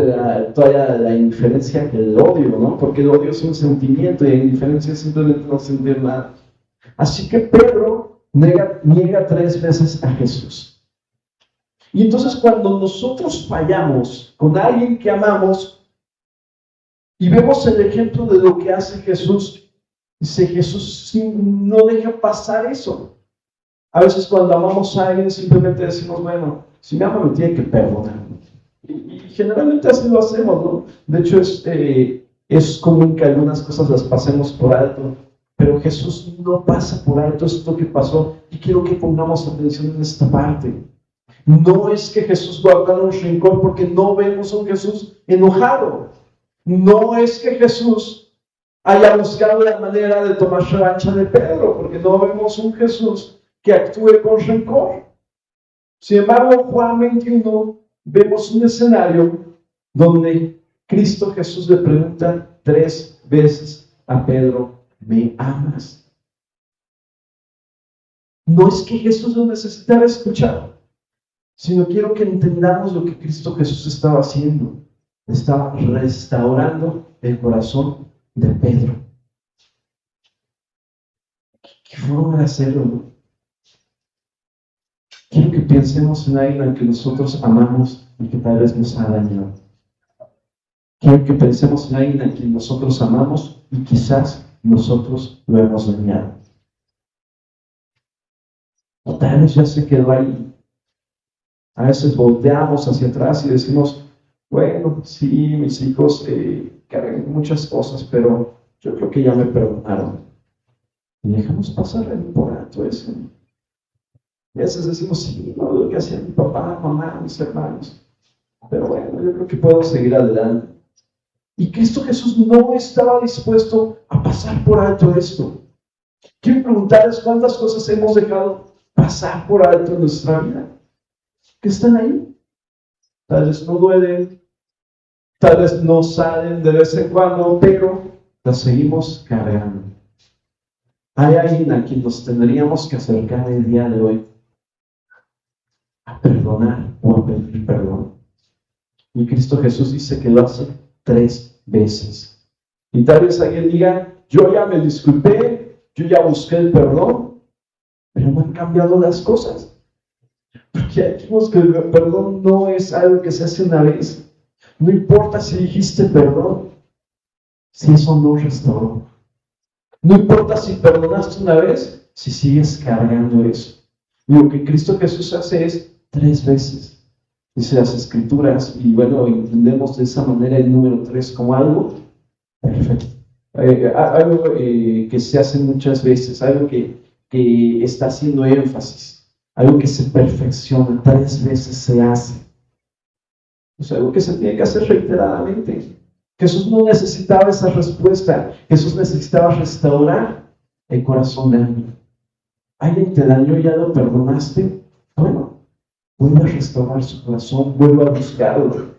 todavía la indiferencia que el odio, ¿no? Porque el odio es un sentimiento y la indiferencia es simplemente no sentir nada. Así que Pedro niega 3 veces a Jesús. Y entonces cuando nosotros fallamos con alguien que amamos y vemos el ejemplo de lo que hace Jesús, dice Jesús no deja pasar eso. A veces cuando amamos a alguien simplemente decimos, bueno, si me ama me tiene que perdonar. Y generalmente así lo hacemos, ¿no? De hecho es común que algunas cosas las pasemos por alto. Pero Jesús no pasa por alto esto que pasó y quiero que pongamos atención en esta parte. No es que Jesús guarda un rencor porque no vemos a un Jesús enojado. No es que Jesús haya buscado la manera de tomar revancha de Pedro porque no vemos un Jesús que actúe con rencor. Sin embargo, en Juan 21 vemos un escenario donde Cristo Jesús le pregunta 3 veces a Pedro, ¿me amas? No es que Jesús lo necesitara escuchar, sino quiero que entendamos lo que Cristo Jesús estaba haciendo. Estaba restaurando el corazón de Pedro. ¿Qué forma de hacerlo, no? Quiero que pensemos en alguien al que nosotros amamos y que tal vez nos ha dañado. Quiero que pensemos en alguien a quien nosotros amamos y quizás nosotros lo hemos dañado. O tal vez ya se quedó ahí. A veces volteamos hacia atrás y decimos, bueno, sí, mis hijos cargan muchas cosas, pero yo creo que ya me perdonaron. Y dejamos pasar por alto eso. Y a veces decimos, sí, no, lo que hacía mi papá, mamá, mis hermanos. Pero bueno, yo creo que puedo seguir adelante. Y Cristo Jesús no estaba dispuesto a pasar por alto esto. Quiero preguntarles cuántas cosas hemos dejado pasar por alto en nuestra vida. Que están ahí. Tal vez no duelen, tal vez no salen de vez en cuando, pero las seguimos cargando. Hay alguien a quien nos tendríamos que acercar el día de hoy a perdonar o a pedir perdón. Y Cristo Jesús dice que lo hace 3 veces. Y tal vez alguien diga, yo ya me disculpé, yo ya busqué el perdón, pero no han cambiado las cosas. Porque aquí vemos que el perdón no es algo que se hace una vez. No importa si dijiste perdón, si eso no restauró. No importa si perdonaste una vez, si sigues cargando eso. Y lo que Cristo Jesús hace es 3 veces. Dice las Escrituras, y bueno, entendemos de esa manera el número 3 como algo perfecto. Algo que se hace muchas veces, algo que está haciendo énfasis, algo que se perfecciona, 3 veces se hace. Es algo que se tiene que hacer reiteradamente. Jesús no necesitaba esa respuesta. Jesús necesitaba restaurar el corazón de alguien. Alguien te dañó y ya lo perdonaste. Bueno, vuelve a restaurar su corazón, vuelve a buscarlo.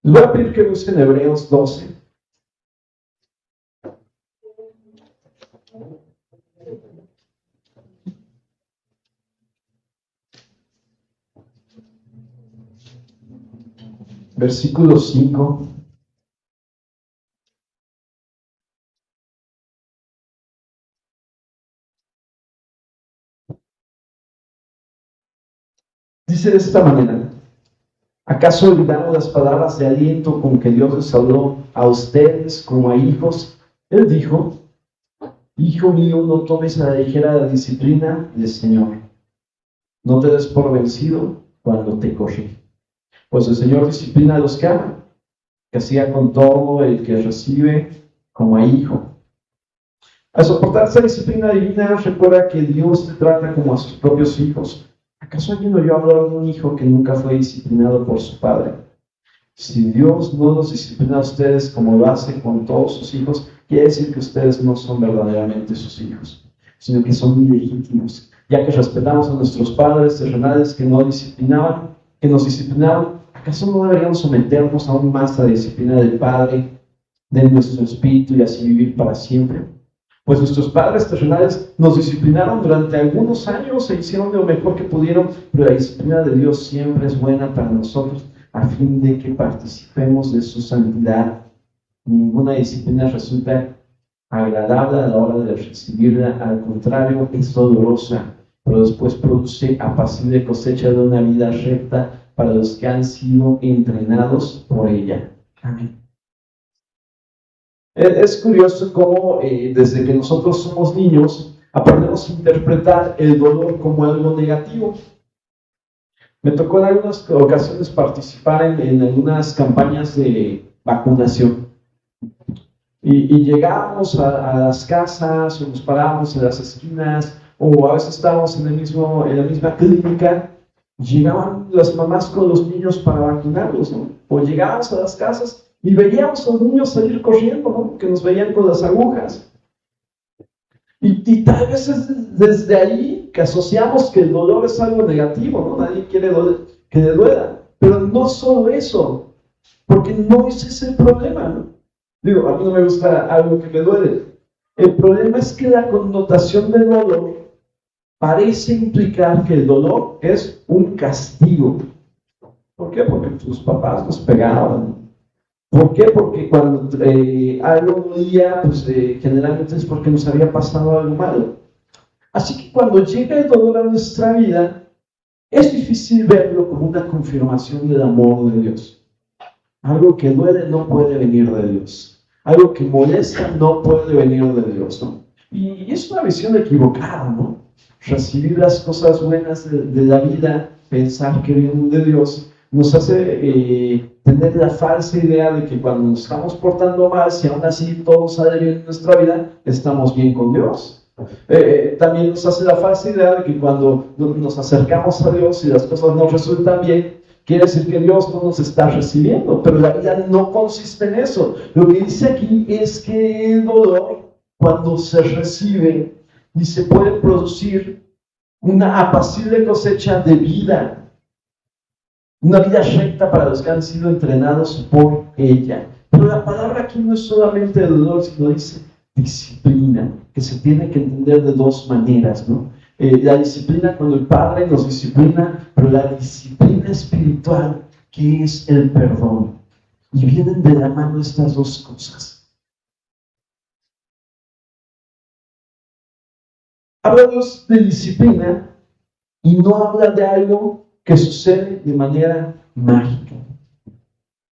Les voy a pedir que busquen Hebreos 12. Versículo 5. Dice de esta manera: ¿acaso olvidaron las palabras de aliento con que Dios les habló a ustedes como a hijos? Él dijo: Hijo mío, no tomes a la ligera la disciplina del Señor. No te des por vencido cuando te corrige. Pues el Señor disciplina a los que aman, castiga con todo el que recibe como a hijo. Al soportar esa disciplina divina, recuerda que Dios te trata como a sus propios hijos. ¿Acaso alguien oyó hablar de un hijo que nunca fue disciplinado por su padre? Si Dios no los disciplina a ustedes como lo hace con todos sus hijos, quiere decir que ustedes no son verdaderamente sus hijos, sino que son ilegítimos, ya que respetamos a nuestros padres terrenales que nos disciplinaban. ¿Acaso no deberíamos someternos aún más a la disciplina del Padre, de nuestro espíritu, y así vivir para siempre? Pues nuestros padres terrenales nos disciplinaron durante algunos años e hicieron lo mejor que pudieron, pero la disciplina de Dios siempre es buena para nosotros, a fin de que participemos de su santidad. Ninguna disciplina resulta agradable a la hora de recibirla, al contrario, es dolorosa, pero después produce apacible cosecha de una vida recta para los que han sido entrenados por ella. Amén. Es curioso cómo desde que nosotros somos niños aprendemos a interpretar el dolor como algo negativo. Me tocó en algunas ocasiones participar en algunas campañas de vacunación. Y llegábamos a las casas, o nos parábamos en las esquinas, o a veces estábamos en la misma clínica. Llegaban las mamás con los niños para vacunarlos, ¿no? O llegábamos a las casas y veíamos a los niños salir corriendo, ¿no? Que nos veían con las agujas. Y tal vez es desde ahí que asociamos que el dolor es algo negativo, ¿no? Nadie quiere que le duela. Pero no solo eso, porque no ese es el problema, ¿no? Digo, a mí no me gusta algo que me duele. El problema es que la connotación del dolor parece implicar que el dolor es un castigo. ¿Por qué? Porque tus papás nos pegaban. ¿Por qué? Porque cuando algo dolía, pues generalmente es porque nos había pasado algo malo. Así que cuando llega el dolor a nuestra vida, es difícil verlo como una confirmación del amor de Dios. Algo que duele no puede venir de Dios. Algo que molesta no puede venir de Dios, ¿no? Y es una visión equivocada, ¿no? Recibir las cosas buenas de la vida, pensar que vienen de Dios, nos hace tener la falsa idea de que cuando nos estamos portando mal, si aún así todo sale bien en nuestra vida, estamos bien con Dios. También nos hace la falsa idea de que cuando nos acercamos a Dios y las cosas no resultan bien, quiere decir que Dios no nos está recibiendo, pero la vida no consiste en eso. Lo que dice aquí es que el dolor, cuando se recibe, y se puede producir una apacible cosecha de vida, una vida recta para los que han sido entrenados por ella. Pero la palabra aquí no es solamente dolor, sino dice disciplina, que se tiene que entender de dos maneras, ¿no? La disciplina cuando el Padre nos disciplina, pero la disciplina espiritual, que es el perdón. Y vienen de la mano estas dos cosas. Habla Dios de disciplina y no habla de algo que sucede de manera mágica.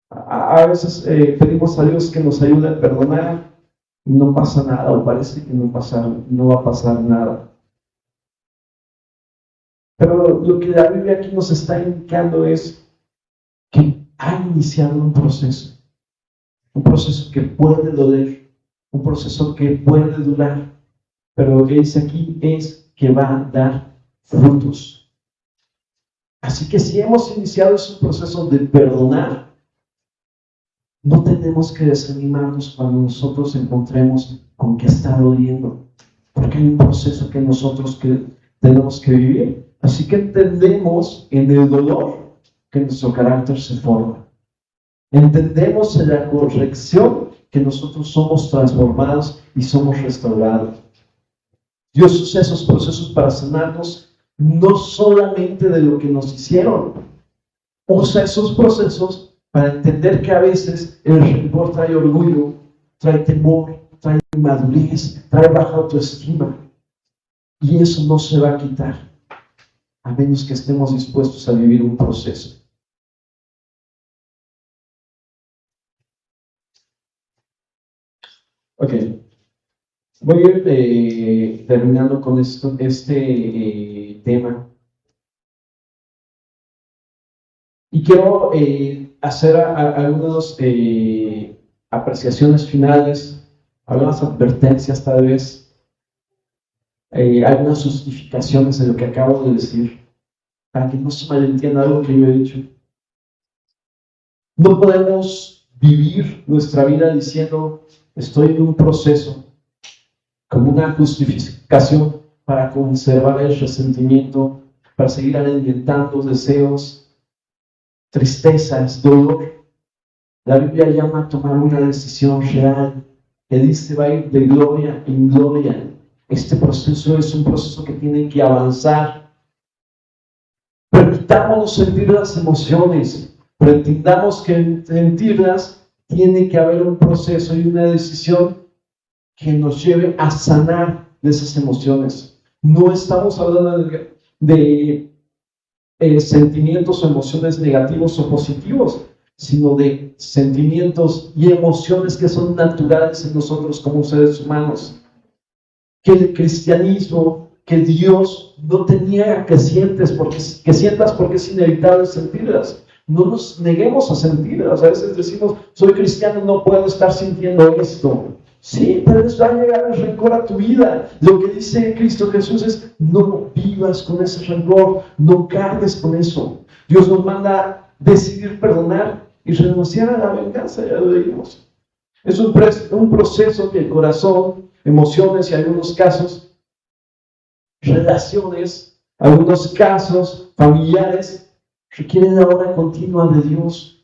A veces pedimos a Dios que nos ayude a perdonar y no pasa nada, o parece que no va a pasar nada. Pero lo que la Biblia aquí nos está indicando es que ha iniciado un proceso que puede doler, un proceso que puede durar, pero lo que dice aquí es que va a dar frutos. Así que si hemos iniciado ese proceso de perdonar, no tenemos que desanimarnos cuando nosotros encontremos con que está doliendo, porque hay un proceso que nosotros tenemos que vivir. Así que entendemos en el dolor que nuestro carácter se forma. Entendemos en la corrección que nosotros somos transformados y somos restaurados. Dios usa esos procesos para sanarnos, no solamente de lo que nos hicieron. Usa esos procesos para entender que a veces el rencor trae orgullo, trae temor, trae inmadurez, trae baja autoestima. Y eso no se va a quitar, a menos que estemos dispuestos a vivir un proceso. Ok. Voy a ir terminando con este tema. Y quiero hacer algunas apreciaciones finales, algunas advertencias tal vez, algunas justificaciones de lo que acabo de decir, para que no se malentienda algo que yo he dicho. No podemos vivir nuestra vida diciendo, estoy en un proceso, como una justificación para conservar el resentimiento, para seguir alimentando deseos, tristezas, dolor. La Biblia llama a tomar una decisión real, que dice va a ir de gloria en gloria. Este proceso es un proceso que tiene que avanzar. Permitámonos sentir las emociones, pero entendamos que en sentirlas tiene que haber un proceso y una decisión que nos lleve a sanar de esas emociones. No estamos hablando de sentimientos o emociones negativos o positivos, sino de sentimientos y emociones que son naturales en nosotros como seres humanos. Que el cristianismo, que Dios no te niega que sientas porque es inevitable sentirlas. No nos neguemos a sentirlas. A veces decimos, soy cristiano, no puedo estar sintiendo esto. Sí, tal vez va a llegar el rencor a tu vida. Lo que dice Cristo Jesús es, no vivas con ese rencor, no cargues con eso. Dios nos manda decidir perdonar y renunciar a la venganza, ya lo leímos. Es un proceso que el corazón, emociones y en algunos casos, relaciones, algunos casos familiares, requieren la obra continua de Dios.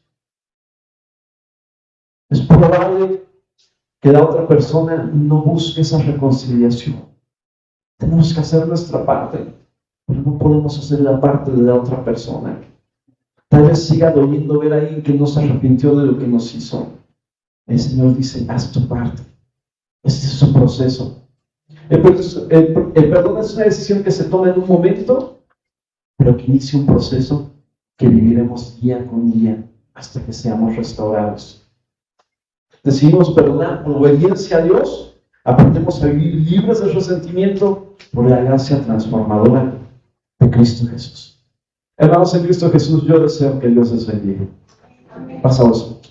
Es probable que la otra persona no busque esa reconciliación. Tenemos que hacer nuestra parte, pero no podemos hacer la parte de la otra persona. Tal vez siga doliendo ver a alguien que no se arrepintió de lo que nos hizo. El Señor dice, haz tu parte. Este es un proceso. El perdón es una decisión que se toma en un momento, pero que inicia un proceso que viviremos día con día hasta que seamos restaurados. Decidimos perdonar por obediencia a Dios, aprendemos a vivir libres del resentimiento por la gracia transformadora de Cristo Jesús. Hermanos en Cristo Jesús, yo deseo que Dios les bendiga. Pasamos.